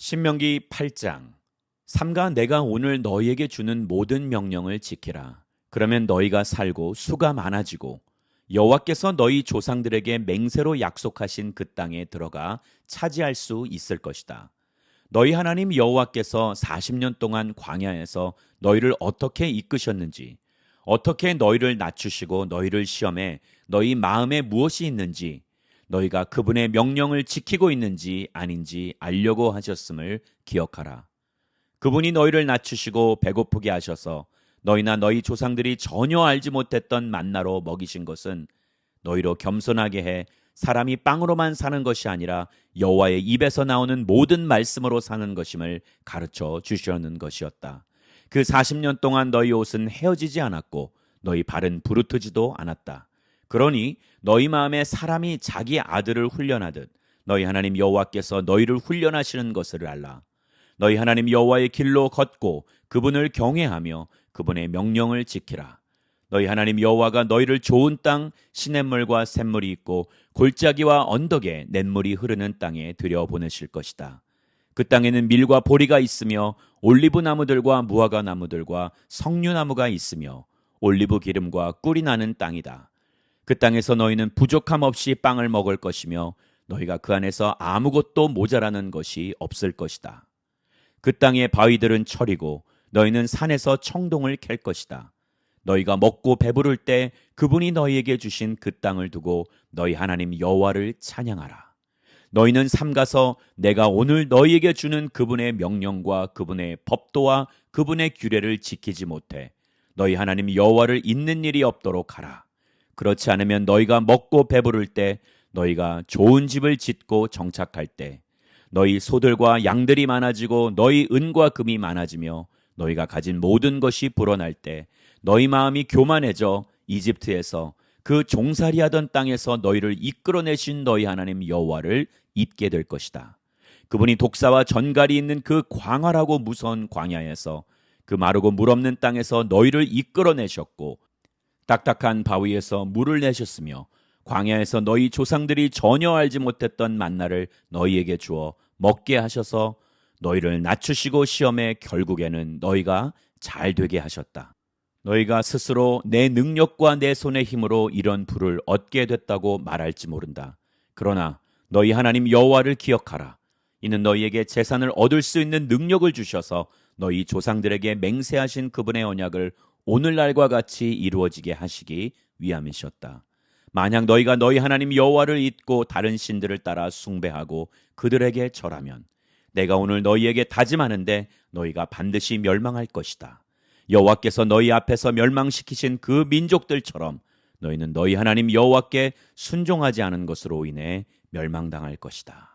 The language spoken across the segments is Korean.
신명기 8장. 삼가 내가 오늘 너희에게 주는 모든 명령을 지키라. 그러면 너희가 살고 수가 많아지고 여호와께서 너희 조상들에게 맹세로 약속하신 그 땅에 들어가 차지할 수 있을 것이다. 너희 하나님 여호와께서 40년 동안 광야에서 너희를 어떻게 이끄셨는지, 어떻게 너희를 낮추시고 너희를 시험해 너희 마음에 무엇이 있는지, 너희가 그분의 명령을 지키고 있는지 아닌지 알려고 하셨음을 기억하라. 그분이 너희를 낮추시고 배고프게 하셔서 너희나 너희 조상들이 전혀 알지 못했던 만나로 먹이신 것은 너희로 겸손하게 해 사람이 빵으로만 사는 것이 아니라 여호와의 입에서 나오는 모든 말씀으로 사는 것임을 가르쳐 주시려는 것이었다. 그 40년 동안 너희 옷은 헤어지지 않았고 너희 발은 부르트지도 않았다. 그러니 너희 마음에 사람이 자기 아들을 훈련하듯 너희 하나님 여호와께서 너희를 훈련하시는 것을 알라. 너희 하나님 여호와의 길로 걷고 그분을 경외하며 그분의 명령을 지키라. 너희 하나님 여호와가 너희를 좋은 땅, 시냇물과 샘물이 있고 골짜기와 언덕에 냇물이 흐르는 땅에 들여보내실 것이다. 그 땅에는 밀과 보리가 있으며 올리브 나무들과 무화과 나무들과 석류나무가 있으며 올리브 기름과 꿀이 나는 땅이다. 그 땅에서 너희는 부족함 없이 빵을 먹을 것이며 너희가 그 안에서 아무것도 모자라는 것이 없을 것이다. 그 땅의 바위들은 철이고 너희는 산에서 청동을 캘 것이다. 너희가 먹고 배부를 때 그분이 너희에게 주신 그 땅을 두고 너희 하나님 여호와를 찬양하라. 너희는 삼가서 내가 오늘 너희에게 주는 그분의 명령과 그분의 법도와 그분의 규례를 지키지 못해 너희 하나님 여호와를 잊는 일이 없도록 하라. 그렇지 않으면 너희가 먹고 배부를 때, 너희가 좋은 집을 짓고 정착할 때, 너희 소들과 양들이 많아지고 너희 은과 금이 많아지며 너희가 가진 모든 것이 불어날 때, 너희 마음이 교만해져 이집트에서 그 종살이하던 땅에서 너희를 이끌어내신 너희 하나님 여호와를 잊게 될 것이다. 그분이 독사와 전갈이 있는 그 광활하고 무서운 광야에서 그 마르고 물 없는 땅에서 너희를 이끌어내셨고 딱딱한 바위에서 물을 내셨으며 광야에서 너희 조상들이 전혀 알지 못했던 만나를 너희에게 주어 먹게 하셔서 너희를 낮추시고 시험해 결국에는 너희가 잘 되게 하셨다. 너희가 스스로 내 능력과 내 손의 힘으로 이런 부를 얻게 됐다고 말할지 모른다. 그러나 너희 하나님 여호와를 기억하라. 이는 너희에게 재산을 얻을 수 있는 능력을 주셔서 너희 조상들에게 맹세하신 그분의 언약을 오늘날과 같이 이루어지게 하시기 위함이셨다. 만약 너희가 너희 하나님 여호와를 잊고 다른 신들을 따라 숭배하고 그들에게 절하면 내가 오늘 너희에게 다짐하는데 너희가 반드시 멸망할 것이다. 여호와께서 너희 앞에서 멸망시키신 그 민족들처럼 너희는 너희 하나님 여호와께 순종하지 않은 것으로 인해 멸망당할 것이다.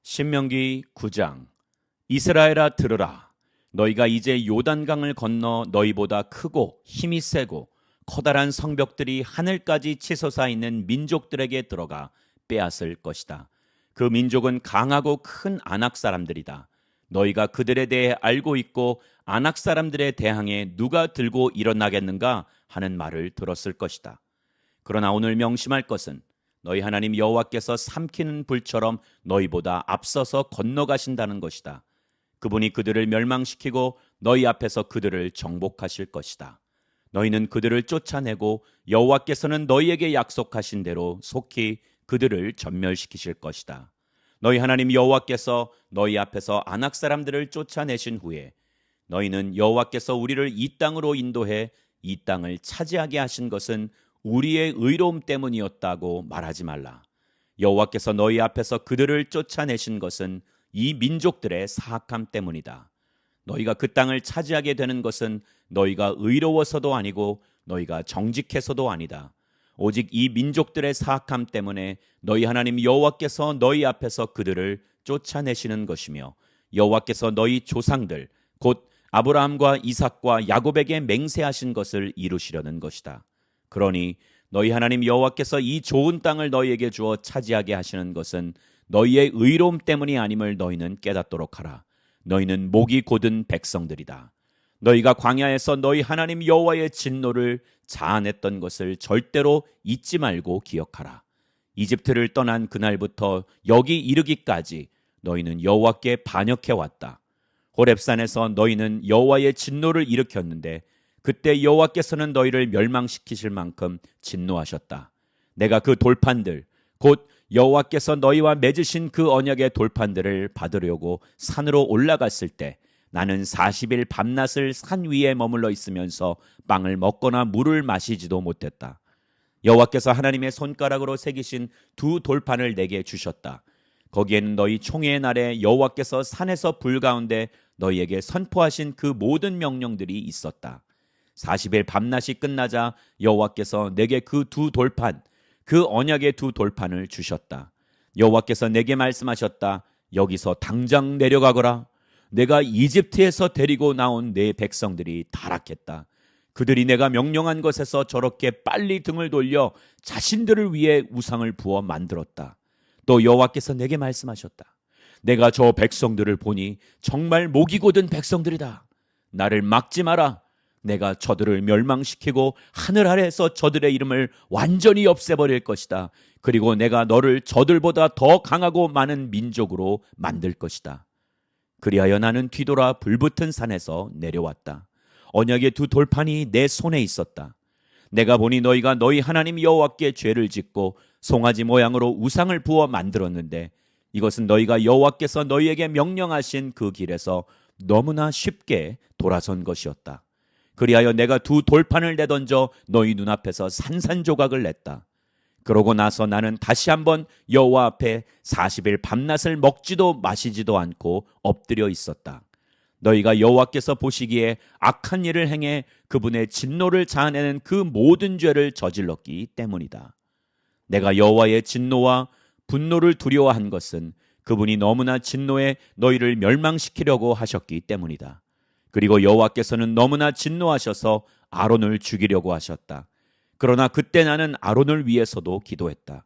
신명기 9장. 이스라엘아 들으라. 너희가 이제 요단강을 건너 너희보다 크고 힘이 세고 커다란 성벽들이 하늘까지 치솟아 있는 민족들에게 들어가 빼앗을 것이다. 그 민족은 강하고 큰 아낙 사람들이다. 너희가 그들에 대해 알고 있고 아낙 사람들에 대항해 누가 들고 일어나겠는가 하는 말을 들었을 것이다. 그러나 오늘 명심할 것은 너희 하나님 여호와께서 삼키는 불처럼 너희보다 앞서서 건너가신다는 것이다. 그분이 그들을 멸망시키고 너희 앞에서 그들을 정복하실 것이다. 너희는 그들을 쫓아내고 여호와께서는 너희에게 약속하신 대로 속히 그들을 전멸시키실 것이다. 너희 하나님 여호와께서 너희 앞에서 아낙 사람들을 쫓아내신 후에 너희는 여호와께서 우리를 이 땅으로 인도해 이 땅을 차지하게 하신 것은 우리의 의로움 때문이었다고 말하지 말라. 여호와께서 너희 앞에서 그들을 쫓아내신 것은 이 민족들의 사악함 때문이다. 너희가 그 땅을 차지하게 되는 것은 너희가 의로워서도 아니고 너희가 정직해서도 아니다. 오직 이 민족들의 사악함 때문에 너희 하나님 여호와께서 너희 앞에서 그들을 쫓아내시는 것이며 여호와께서 너희 조상들 곧 아브라함과 이삭과 야곱에게 맹세하신 것을 이루시려는 것이다. 그러니 너희 하나님 여호와께서 이 좋은 땅을 너희에게 주어 차지하게 하시는 것은 너희의 의로움 때문이 아님을 너희는 깨닫도록 하라. 너희는 목이 곧은 백성들이다. 너희가 광야에서 너희 하나님 여호와의 진노를 자아냈던 것을 절대로 잊지 말고 기억하라. 이집트를 떠난 그날부터 여기 이르기까지 너희는 여호와께 반역해 왔다. 호렙산에서 너희는 여호와의 진노를 일으켰는데 그때 여호와께서는 너희를 멸망시키실 만큼 진노하셨다. 내가 그 돌판들 곧 여호와께서 너희와 맺으신 그 언약의 돌판들을 받으려고 산으로 올라갔을 때 나는 40일 밤낮을 산 위에 머물러 있으면서 빵을 먹거나 물을 마시지도 못했다. 여호와께서 하나님의 손가락으로 새기신 두 돌판을 내게 주셨다. 거기에는 너희 총회의 날에 여호와께서 산에서 불 가운데 너희에게 선포하신 그 모든 명령들이 있었다. 40일 밤낮이 끝나자 여호와께서 내게 그 두 돌판, 그 언약의 두 돌판을 주셨다. 여호와께서 내게 말씀하셨다. 여기서 당장 내려가거라. 내가 이집트에서 데리고 나온 내 백성들이 타락했다. 그들이 내가 명령한 것에서 저렇게 빨리 등을 돌려 자신들을 위해 우상을 부어 만들었다. 또 여호와께서 내게 말씀하셨다. 내가 저 백성들을 보니 정말 목이 곧은 백성들이다. 나를 막지 마라. 내가 저들을 멸망시키고 하늘 아래에서 저들의 이름을 완전히 없애버릴 것이다. 그리고 내가 너를 저들보다 더 강하고 많은 민족으로 만들 것이다. 그리하여 나는 뒤돌아 불붙은 산에서 내려왔다. 언약의 두 돌판이 내 손에 있었다. 내가 보니 너희가 너희 하나님 여호와께 죄를 짓고 송아지 모양으로 우상을 부어 만들었는데 이것은 너희가 여호와께서 너희에게 명령하신 그 길에서 너무나 쉽게 돌아선 것이었다. 그리하여 내가 두 돌판을 내던져 너희 눈앞에서 산산조각을 냈다. 그러고 나서 나는 다시 한번 여호와 앞에 40일 밤낮을 먹지도 마시지도 않고 엎드려 있었다. 너희가 여호와께서 보시기에 악한 일을 행해 그분의 진노를 자아내는 그 모든 죄를 저질렀기 때문이다. 내가 여호와의 진노와 분노를 두려워한 것은 그분이 너무나 진노해 너희를 멸망시키려고 하셨기 때문이다. 그리고 여호와께서는 너무나 진노하셔서 아론을 죽이려고 하셨다. 그러나 그때 나는 아론을 위해서도 기도했다.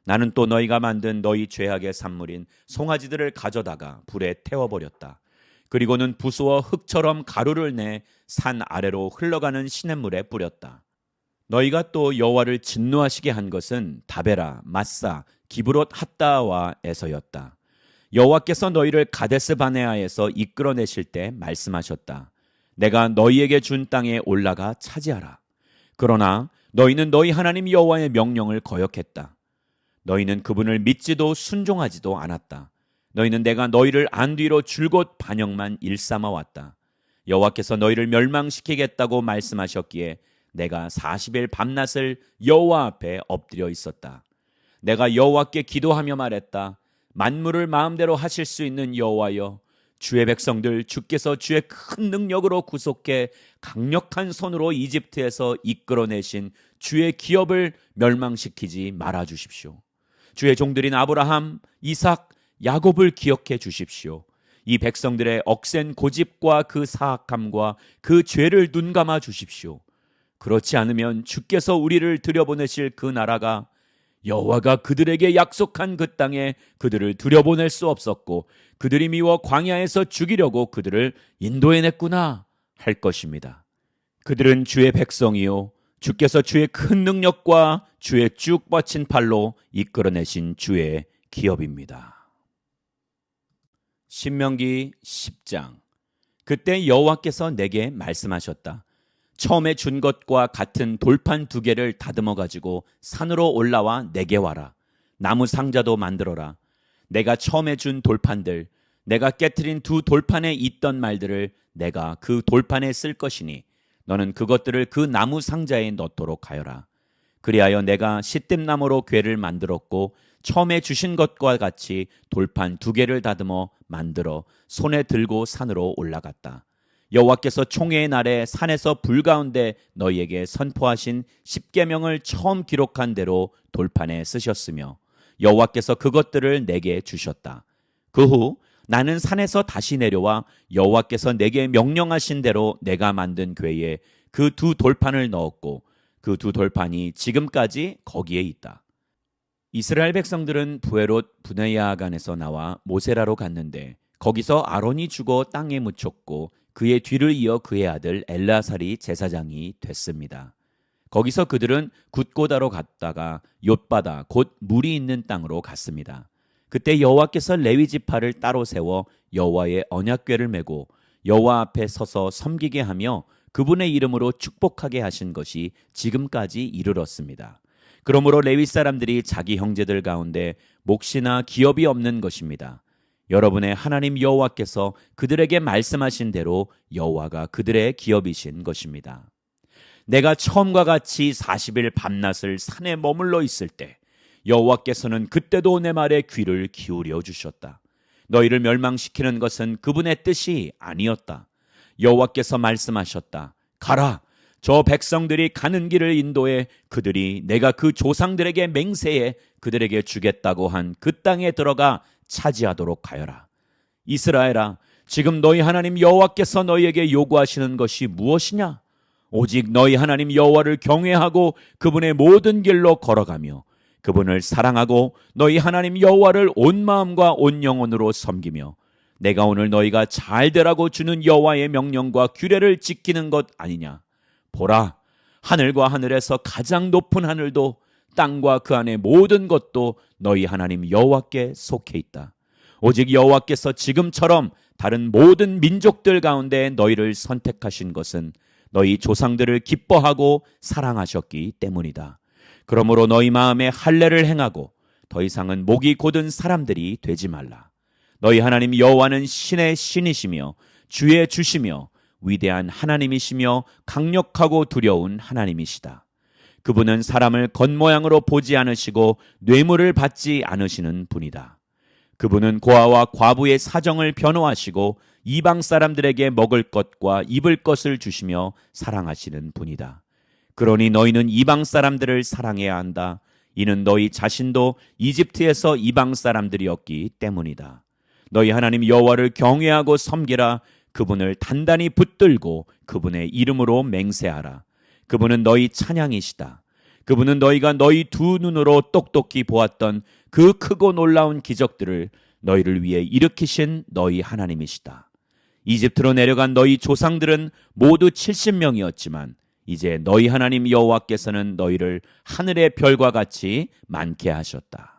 나는 또 너희가 만든 너희 죄악의 산물인 송아지들을 가져다가 불에 태워버렸다. 그리고는 부수어 흙처럼 가루를 내 산 아래로 흘러가는 시냇물에 뿌렸다. 너희가 또 여호와를 진노하시게 한 것은 다베라, 마사, 기브롯 핫다와에서였다. 여호와께서 너희를 가데스 바네아에서 이끌어내실 때 말씀하셨다. 내가 너희에게 준 땅에 올라가 차지하라. 그러나 너희는 너희 하나님 여호와의 명령을 거역했다. 너희는 그분을 믿지도 순종하지도 않았다. 너희는 내가 너희를 안 뒤로 줄곧 반역만 일삼아 왔다. 여호와께서 너희를 멸망시키겠다고 말씀하셨기에 내가 40일 밤낮을 여호와 앞에 엎드려 있었다. 내가 여호와께 기도하며 말했다. 만물을 마음대로 하실 수 있는 여호와여, 주의 백성들 주께서 주의 큰 능력으로 구속해 강력한 손으로 이집트에서 이끌어내신 주의 기업을 멸망시키지 말아 주십시오. 주의 종들인 아브라함, 이삭, 야곱을 기억해 주십시오. 이 백성들의 억센 고집과 그 사악함과 그 죄를 눈감아 주십시오. 그렇지 않으면 주께서 우리를 들여보내실 그 나라가 여호와가 그들에게 약속한 그 땅에 그들을 들여보낼 수 없었고 그들이 미워 광야에서 죽이려고 그들을 인도해냈구나 할 것입니다. 그들은 주의 백성이요 주께서 주의 큰 능력과 주의 쭉 뻗친 팔로 이끌어내신 주의 기업입니다. 신명기 10장. 그때 여호와께서 내게 말씀하셨다. 처음에 준 것과 같은 돌판 2개를 다듬어 가지고 산으로 올라와 내게 와라. 나무 상자도 만들어라. 내가 처음에 준 돌판들, 내가 깨트린 2 돌판에 있던 말들을 내가 그 돌판에 쓸 것이니 너는 그것들을 그 나무 상자에 넣도록 하여라. 그리하여 내가 시뜸나무로 궤를 만들었고 처음에 주신 것과 같이 돌판 2개를 다듬어 만들어 손에 들고 산으로 올라갔다. 여호와께서 총회의 날에 산에서 불 가운데 너희에게 선포하신 10계명을 처음 기록한 대로 돌판에 쓰셨으며 여호와께서 그것들을 내게 주셨다. 그 후 나는 산에서 다시 내려와 여호와께서 내게 명령하신 대로 내가 만든 궤에 그 2 돌판을 넣었고 그 2 돌판이 지금까지 거기에 있다. 이스라엘 백성들은 부에롯 브네야간에서 나와 모세라로 갔는데 거기서 아론이 죽어 땅에 묻혔고 그의 뒤를 이어 그의 아들 엘라살이 제사장이 됐습니다. 거기서 그들은 굿고다로 갔다가 옅바다 곧 물이 있는 땅으로 갔습니다. 그때 여호와께서 레위 지파를 따로 세워 여호와의 언약궤를 메고 여호와 앞에 서서 섬기게 하며 그분의 이름으로 축복하게 하신 것이 지금까지 이르렀습니다. 그러므로 레위 사람들이 자기 형제들 가운데 몫이나 기업이 없는 것입니다. 여러분의 하나님 여호와께서 그들에게 말씀하신 대로 여호와가 그들의 기업이신 것입니다. 내가 처음과 같이 40일 밤낮을 산에 머물러 있을 때 여호와께서는 그때도 내 말에 귀를 기울여 주셨다. 너희를 멸망시키는 것은 그분의 뜻이 아니었다. 여호와께서 말씀하셨다. 가라. 저 백성들이 가는 길을 인도해 그들이 내가 그 조상들에게 맹세해 그들에게 주겠다고 한 그 땅에 들어가 차지하도록 하여라. 이스라엘아, 지금 너희 하나님 여호와께서 너희에게 요구하시는 것이 무엇이냐? 오직 너희 하나님 여호와를 경외하고 그분의 모든 길로 걸어가며 그분을 사랑하고 너희 하나님 여호와를 온 마음과 온 영혼으로 섬기며 내가 오늘 너희가 잘 되라고 주는 여호와의 명령과 규례를 지키는 것 아니냐? 보라, 하늘과 하늘에서 가장 높은 하늘도 땅과 그 안의 모든 것도 너희 하나님 여호와께 속해 있다. 오직 여호와께서 지금처럼 다른 모든 민족들 가운데 너희를 선택하신 것은 너희 조상들을 기뻐하고 사랑하셨기 때문이다. 그러므로 너희 마음에 할례를 행하고 더 이상은 목이 곧은 사람들이 되지 말라. 너희 하나님 여호와는 신의 신이시며 주의 주시며 위대한 하나님이시며 강력하고 두려운 하나님이시다. 그분은 사람을 겉모양으로 보지 않으시고 뇌물을 받지 않으시는 분이다. 그분은 고아와 과부의 사정을 변호하시고 이방 사람들에게 먹을 것과 입을 것을 주시며 사랑하시는 분이다. 그러니 너희는 이방 사람들을 사랑해야 한다. 이는 너희 자신도 이집트에서 이방 사람들이었기 때문이다. 너희 하나님 여호와를 경외하고 섬기라. 그분을 단단히 붙들고 그분의 이름으로 맹세하라. 그분은 너희 찬양이시다. 그분은 너희가 너희 두 눈으로 똑똑히 보았던 그 크고 놀라운 기적들을 너희를 위해 일으키신 너희 하나님이시다. 이집트로 내려간 너희 조상들은 모두 70명이었지만 이제 너희 하나님 여호와께서는 너희를 하늘의 별과 같이 많게 하셨다.